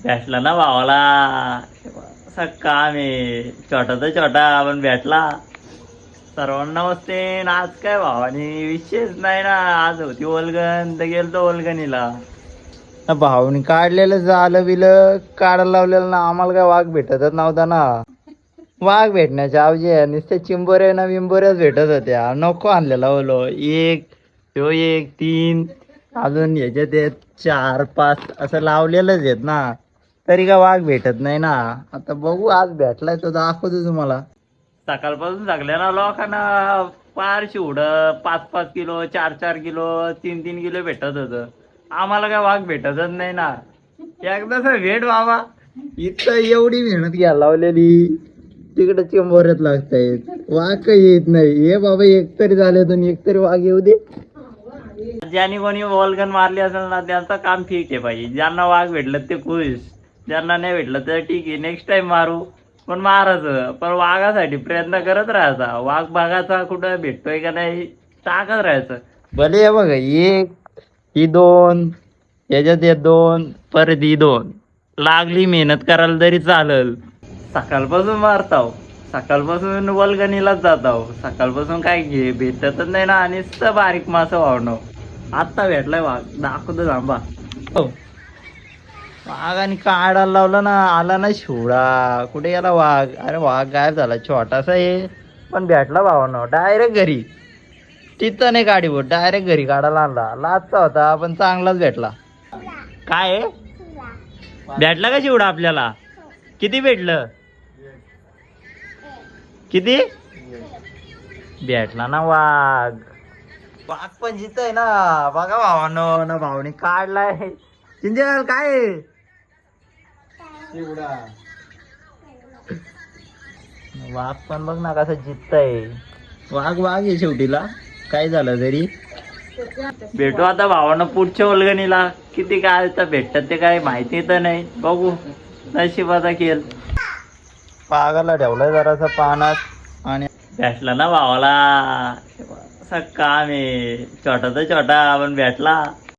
भेटला ना भावाला. असा काम आहे, छोटा तर छोटा पण भेटला. सर्वांना नमस्ते. आज काय भावानी विशेष नाही ना, आज होती ओलगन तर गेलतो ओलगणीला. भाऊनी काढलेलं झालं बिलं काढायला लावलेलं ना, आम्हाला काय वाघ भेटतच नव्हता ना. वाघ भेटण्याच्या ऐवजी नुसते चिंबोरे ना विंबोऱ्याच भेटत होत्या. नको आणलेला बोलो एक तो एक तीन अजून याच्यात आहेत 4 5 असं लावलेलंच आहेत ना, तरी का वाघ भेटत नाही ना. आता बघू आज भेटलाय तो दाखवतो तुम्हाला. सकाळपासून सगळ्यांना लोकांना पार शिवड 5 5 किलो 4 4 किलो 3 3 किलो भेटत होतं. आम्हाला काय वाघ भेटतच नाही ना. एकदाच भेट बाबा, इथं एवढी मेहनत घ्यायला लावलेली, तिकडे चेंबोऱ्यात लागतायत वाघ काही येत नाही. हे बाबा एक तरी झाले तर एक तरी वाघ येऊ दे. ज्यांनी कोणी वॉलगन मारली असेल ना त्यांचं काम ठीक आहे पाहिजे. ज्यांना वाघ भेटलं ते खुश, ज्यांना नाही भेटलं तर ठीक आहे, नेक्स्ट टाइम मारू. पण मारायचं, पण वाघासाठी प्रयत्न करत राहायचा. वाघ बघायचा कुठं भेटतोय का नाही, टाकत राहायचं. भले हे बघा एक ही दोन, याच्यात हे दोन, परत ही दोन, लागली मेहनत करायला तरी चालल. सकाळपासून मारताव, सकाळपासून वलगणीलाच जाताव. सकाळपासून काय घे भेटतच नाही ना, आणि बारीक मासं वाढणं. आत्ता भेटलाय वाघ, दाखवतो थांबा. हो, वाघ आणि काढायला लावला ना, आला ना शिवडा. कुठे गेला वाघ? अरे वाघ गायब झाला. छोटासा आहे पण भेटला भावानं डायरेक्ट घरी. तिथं नाही काढी बोट, डायरेक्ट घरी काढायला आणला. लाचचा होता पण चांगलाच भेटला. काय आहे? भेटला का शिवडा आपल्याला? किती भेटलं? किती भेटला ना वाघ? वाघ पण जिथं ना, बघा भावानं ना, भावनी काढलाय. चिंजल काय आहे? वाघ पण बघ ना कसं जिततय. वाघ वाघ आहे शेवटीला, काय झालं तरी. भेटू आता भावानं पुढच्या ओलगणीला. किती काय तर भेटतात ते काय माहिती तर नाही, बघू नशिबाचा खेळ. पागाला ठेवलाय जरासा पानात आणि भेटला ना भावाला. असं काम आहे, छोटा तर छोटा पण भेटला.